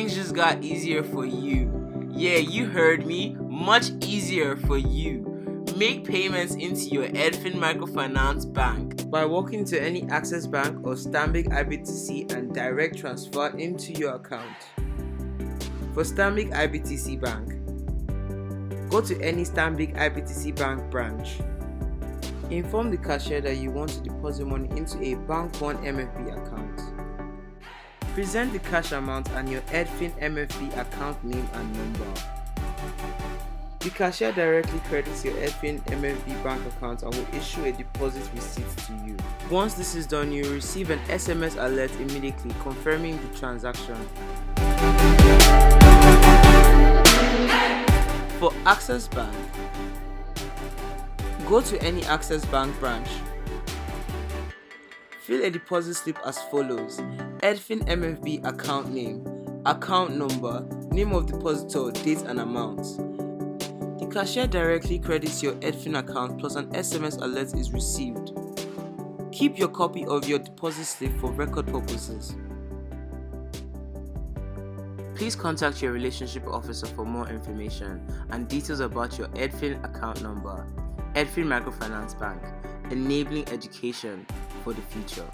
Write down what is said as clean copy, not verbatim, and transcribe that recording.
things just got easier for you. Yeah, you heard me, much easier for you. Make payments into your EdFin Microfinance Bank by walking to any Access Bank or Stanbic IBTC and direct transfer into your account. For Stanbic IBTC Bank, go to any Stanbic IBTC Bank branch. Inform the cashier that you want to deposit money into a Bank 1 MFB account. Present the cash amount and your EdFin MFB account name and number. The cashier directly credits your EdFin MFB bank account and will issue a deposit receipt to you. Once this is done, you will receive an SMS alert immediately confirming the transaction. For Access Bank, go to any Access Bank branch. Fill a deposit slip as follows: EdFin MFB account name, account number, name of depositor, date and amount. The cashier directly credits your EdFin account plus an SMS alert is received. Keep your copy of your deposit slip for record purposes. Please contact your relationship officer for more information and details about your EdFin account number. EdFin Microfinance Bank, enabling education for the future.